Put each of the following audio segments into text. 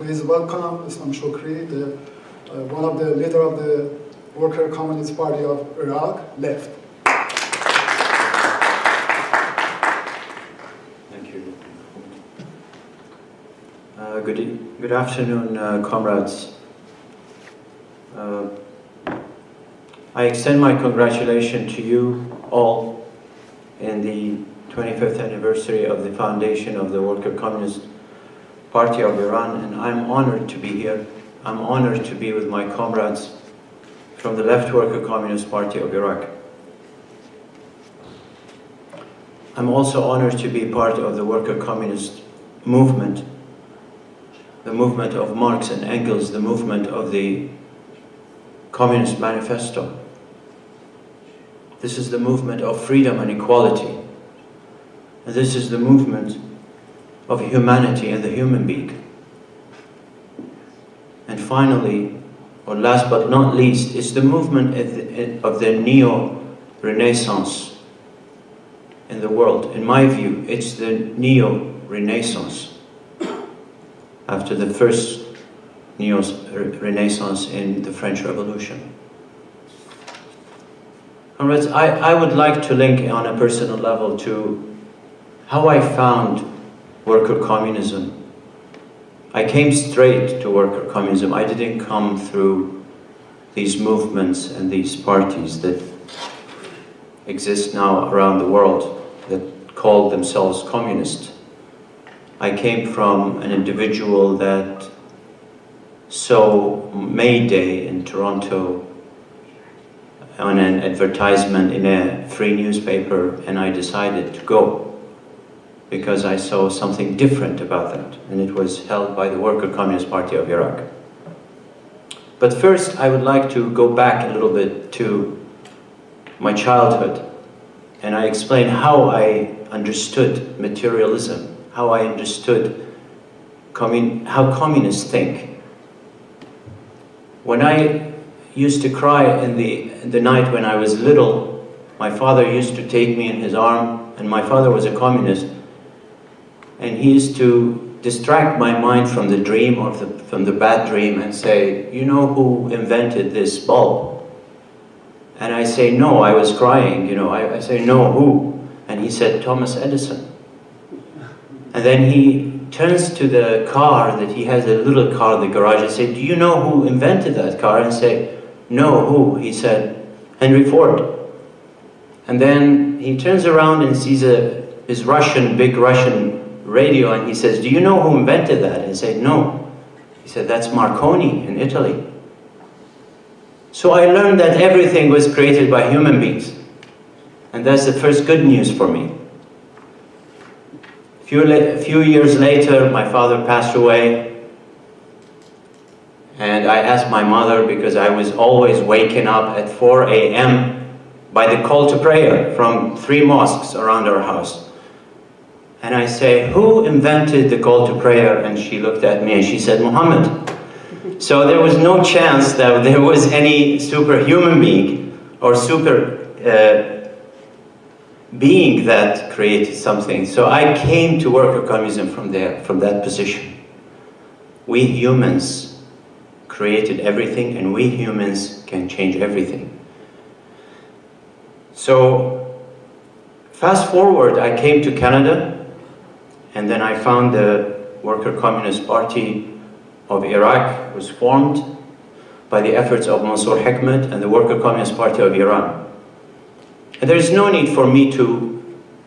Please welcome Isam Shukri, one of the leader of the Worker-Communist Party of Iraq, left. Thank you. Good afternoon, comrades. I extend my congratulations to you all in the 25th anniversary of the foundation of the Worker-Communist Party of Iran, and I'm honored to be here. I'm honored to be with my comrades from the Left Worker-Communist Party of Iraq. I'm also honored to be part of the Worker-Communist movement, the movement of Marx and Engels, the movement of the Communist Manifesto. This is the movement of freedom and equality. And this is the movement of humanity and the human being. And finally, or last but not least, is the movement of the neo-Renaissance in the world. In my view, it's the neo-Renaissance after the first neo-Renaissance in the French Revolution. Comrades, I would like to link on a personal level to how I found worker communism. I came straight to worker communism. I didn't come through these movements and these parties that exist now around the world that call themselves communist. I came from an individual that saw May Day in Toronto on an advertisement in a free newspaper, and I decided to go because I saw something different about that, and it was held by the Worker-Communist Party of Iraq. But first, I would like to go back a little bit to my childhood, and I explain how I understood materialism, how I understood how communists think. When I used to cry in the night when I was little, my father used to take me in his arm, and my father was a communist, and he used to distract my mind from the dream or from the bad dream and say, you know who invented this bulb? And I say, no, I was crying, you know. I say, no, who? And he said, Thomas Edison. And then he turns to the car that he has, a little car in the garage, and say, do you know who invented that car? And I say, no, who? He said, Henry Ford. And then he turns around and sees his big Russian radio, and he says, do you know who invented that? And I say, no. He said, that's Marconi in Italy. So I learned that everything was created by human beings. And that's the first good news for me. A few years later, my father passed away. And I asked my mother, because I was always waking up at 4 a.m. by the call to prayer from 3 mosques around our house. And I say, who invented the call to prayer? And she looked at me and she said, Muhammad. So there was no chance that there was any superhuman being or super being that created something. So I came to worker communism from that position. We humans created everything, and we humans can change everything. So fast forward, I came to Canada, and then I found the Worker-Communist Party of Iraq was formed by the efforts of Mansour Hikmat and the Worker-Communist Party of Iran. And there's no need for me to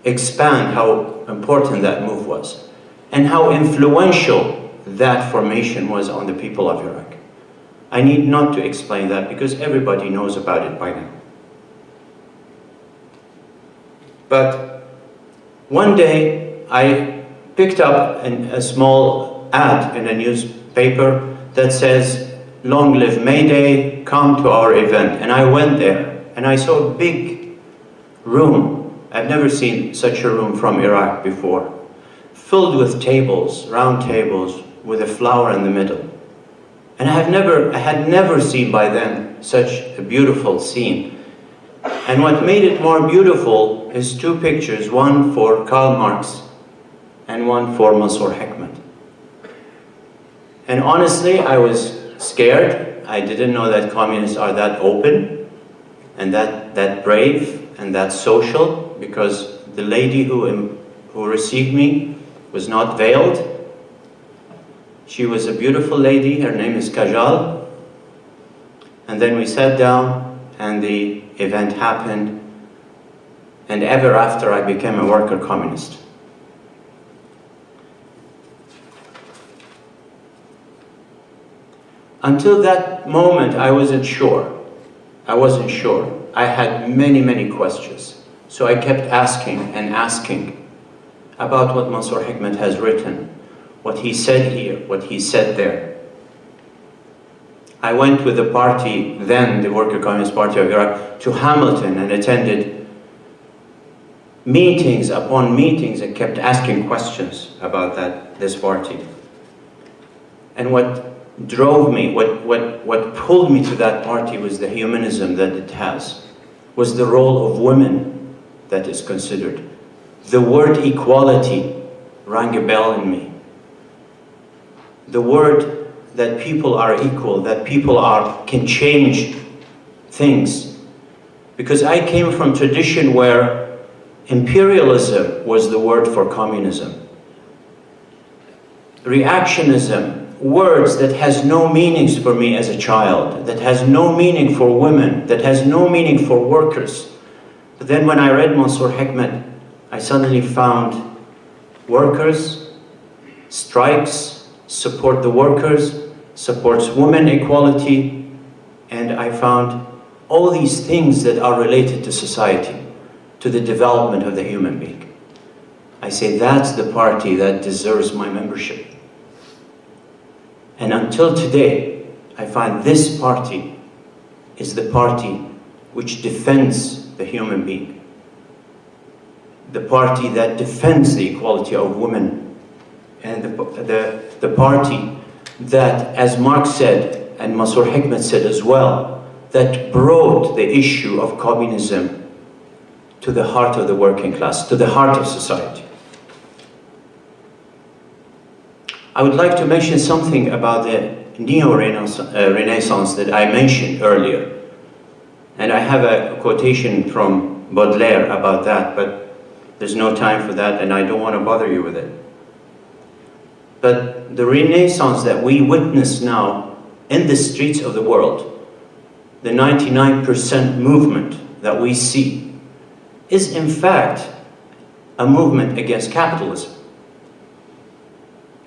expand how important that move was and how influential that formation was on the people of Iraq. I need not to explain that because everybody knows about it by now. But one day I picked up a small ad in a newspaper that says, long live May Day, come to our event. And I went there and I saw a big room. I've never seen such a room from Iraq before, filled with tables, round tables, with a flower in the middle. And I had never seen by then such a beautiful scene. And what made it more beautiful is 2 pictures, one for Karl Marx and one for Mansour Hikmat. And honestly, I was scared. I didn't know that communists are that open and that brave and that social, because the lady who received me was not veiled. She was a beautiful lady. Her name is Kajal. And then we sat down and the event happened. And ever after, I became a worker communist. Until that moment, I wasn't sure. I wasn't sure. I had many, many questions. So I kept asking and asking about what Mansour Hikmat has written, what he said here, what he said there. I went with the party, then the Worker-Communist Party of Iraq, to Hamilton and attended meetings upon meetings and kept asking questions about this party. And what drove me, what pulled me to that party was the humanism that it has, was the role of women that is considered. The word equality rang a bell in me. The word that people are equal, that people can change things. Because I came from a tradition where imperialism was the word for communism. Reactionism, words that has no meanings for me as a child, that has no meaning for women, that has no meaning for workers. But then when I read Mansour Hikmat, I suddenly found workers, strikes, support the workers, supports women equality, and I found all these things that are related to society, to the development of the human being. I say that's the party that deserves my membership. And until today, I find this party is the party which defends the human being. The party that defends the equality of women. And the party that, as Marx said, and Mansour Hikmat said as well, that brought the issue of communism to the heart of the working class, to the heart of society. I would like to mention something about the neo-Renaissance that I mentioned earlier. And I have a quotation from Baudelaire about that, but there's no time for that, and I don't want to bother you with it. But the Renaissance that we witness now in the streets of the world, the 99% movement that we see, is in fact a movement against capitalism.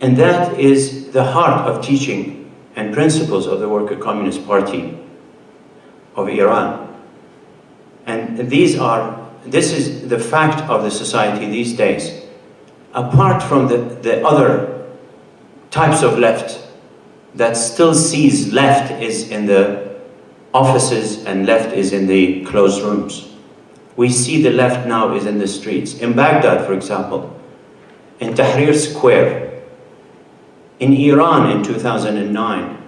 And that is the heart of teaching and principles of the Worker-Communist Party of Iran. And this is the fact of the society these days. Apart from the other types of left that still sees left is in the offices and left is in the closed rooms. We see the left now is in the streets. In Baghdad, for example, in Tahrir Square, in Iran in 2009,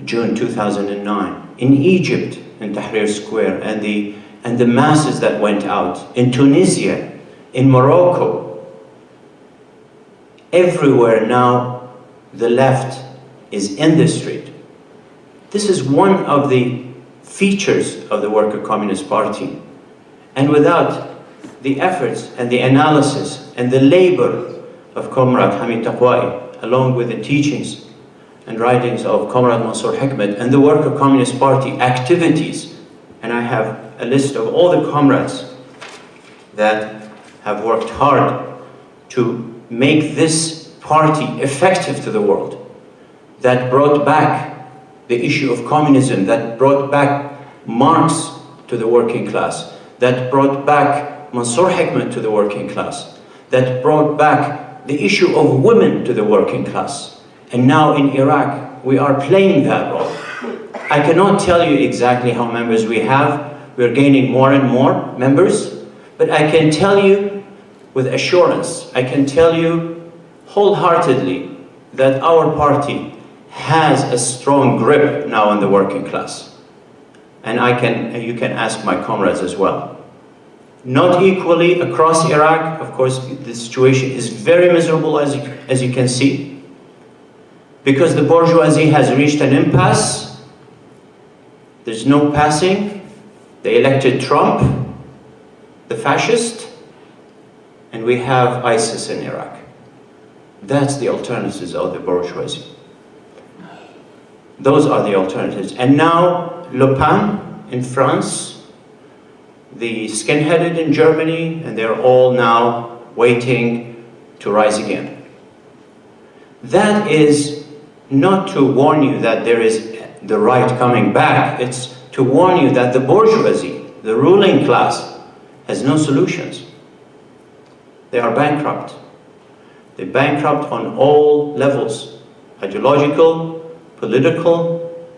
June 2009, in Egypt in Tahrir Square, and the masses that went out, in Tunisia, in Morocco, everywhere now the left is in the street. This is one of the features of the Worker-Communist Party. And without the efforts and the analysis and the labor of Comrade Hamid Taqwai, along with the teachings and writings of Comrade Mansour Hikmat and the Worker-Communist Party activities, and I have a list of all the comrades that have worked hard to make this party effective to the world, that brought back the issue of communism, that brought back Marx to the working class, that brought back Mansour Hikmat to the working class, that brought back the issue of women to the working class. And now in Iraq, we are playing that role. I cannot tell you exactly how members we have. We're gaining more and more members. But I can tell you with assurance, I can tell you wholeheartedly that our party has a strong grip now on the working class. And you can ask my comrades as well. Not equally across Iraq. Of course, the situation is very miserable, as you can see. because the bourgeoisie has reached an impasse. There's no passing. They elected Trump, the fascist, and we have ISIS in Iraq. That's the alternatives of the bourgeoisie. Those are the alternatives. And now Le Pen in France, the skinheaded in Germany, and they're all now waiting to rise again. That is not to warn you that there is the right coming back. It's to warn you that the bourgeoisie, the ruling class, has no solutions. They are bankrupt. They're bankrupt on all levels: ideological, political,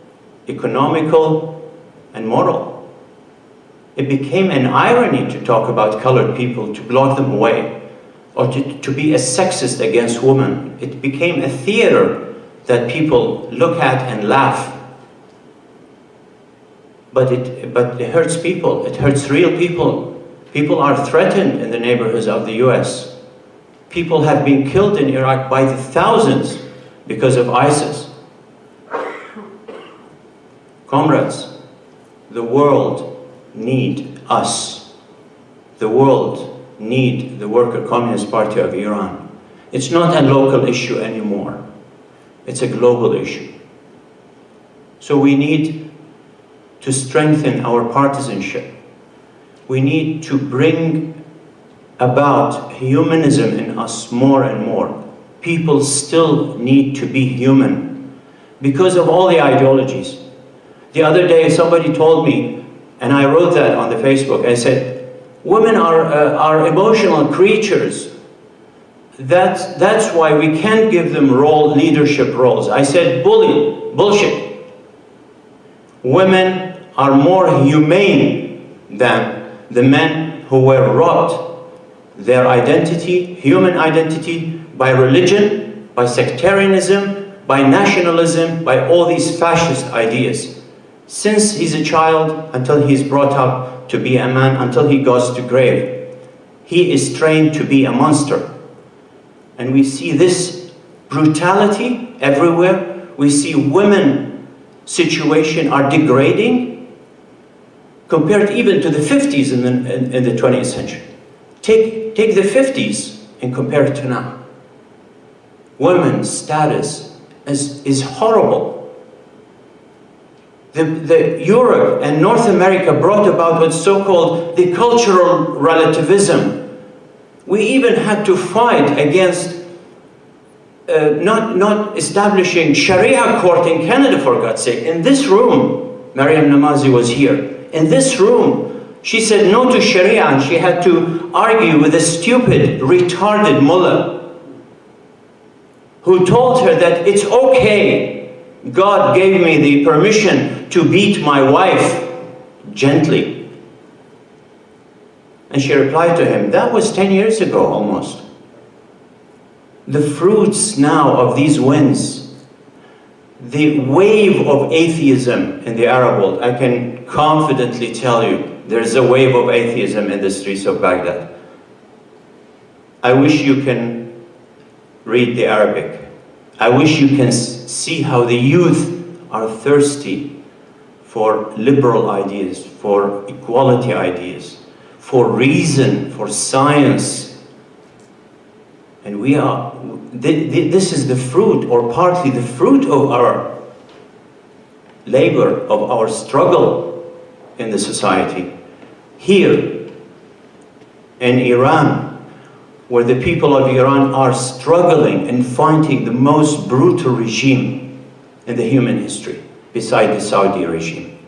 economical, and moral. It became an irony to talk about colored people, to block them away, or to be a sexist against women. It became a theater that people look at and laugh. But it hurts people. It hurts real people. People are threatened in the neighborhoods of the US. People have been killed in Iraq by the thousands because of ISIS. Comrades, the world need us. The world need the Worker-Communist Party of Iran. It's not a local issue anymore. It's a global issue. So we need to strengthen our partisanship. We need to bring about humanism in us more and more. People still need to be human because of all the ideologies. The other day somebody told me, and I wrote that on the Facebook, I said, women are emotional creatures. That's why we can't give them leadership roles. I said, bullshit. Women are more humane than the men who were robbed their identity, human identity, by religion, by sectarianism, by nationalism, by all these fascist ideas. Since he's a child, until he's brought up to be a man, until he goes to grave, he is trained to be a monster. And we see this brutality everywhere. We see women situation are degrading compared even to the 50s in the 20th century. Take the 50s and compare it to now. Women's status is horrible. The Europe and North America brought about what's so-called the cultural relativism. We even had to fight against not establishing Sharia court in Canada, for God's sake. In this room, Maryam Namazi was here. In this room, she said no to Sharia, and she had to argue with a stupid, retarded mullah who told her that it's okay. God gave me the permission to beat my wife gently. And she replied to him, that was 10 years ago almost. The fruits now of these winds, the wave of atheism in the Arab world, I can confidently tell you, there's a wave of atheism in the streets of Baghdad. I wish you can read the Arabic. I wish you can see how the youth are thirsty for liberal ideas, for equality ideas, for reason, for science. And we are, this is the fruit, or partly the fruit of our labor, of our struggle in the society. Here in Iran, where the people of Iran are struggling and fighting the most brutal regime in the human history, beside the Saudi regime.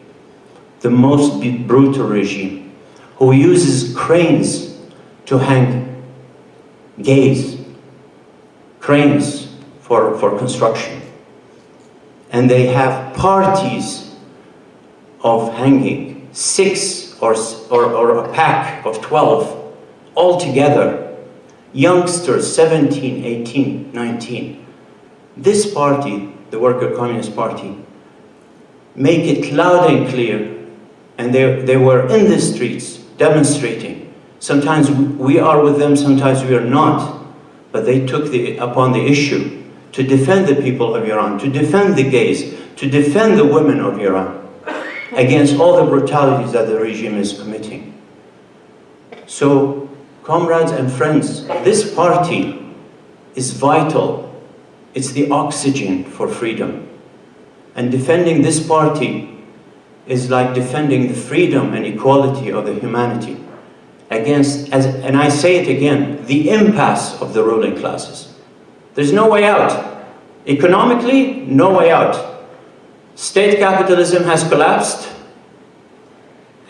The most brutal regime, who uses cranes to hang gays, cranes for construction. And they have parties of hanging, 6 or a pack of 12 all together. Youngsters, 17, 18, 19. This party, the Worker-Communist Party, make it loud and clear, and they were in the streets demonstrating. Sometimes we are with them, sometimes we are not, but they took upon the issue to defend the people of Iran, to defend the gays, to defend the women of Iran against all the brutalities that the regime is committing. So, comrades and friends, this party is vital. It's the oxygen for freedom. And defending this party is like defending the freedom and equality of the humanity against, and I say it again, the impasse of the ruling classes. There's no way out. Economically, no way out. State capitalism has collapsed,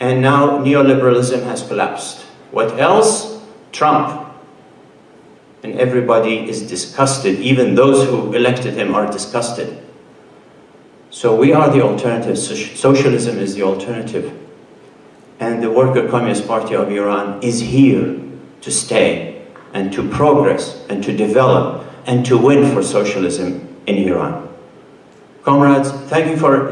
and now neoliberalism has collapsed. What else? Trump. And everybody is disgusted. Even those who elected him are disgusted. So we are the alternative. Socialism is the alternative. And the Worker-Communist Party of Iran is here to stay and to progress and to develop and to win for socialism in Iran. Comrades, thank you for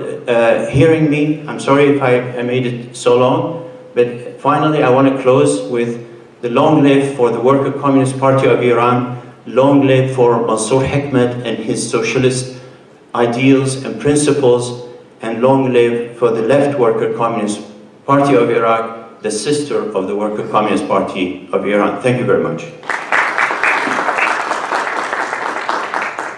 hearing me. I'm sorry if I made it so long, but finally I want to close with the long live for the Worker-Communist Party of Iran, long live for Mansour Hikmat and his socialist ideals and principles, and long live for the Left Worker-Communist Party of Iraq, the sister of the Worker-Communist Party of Iran. Thank you very much.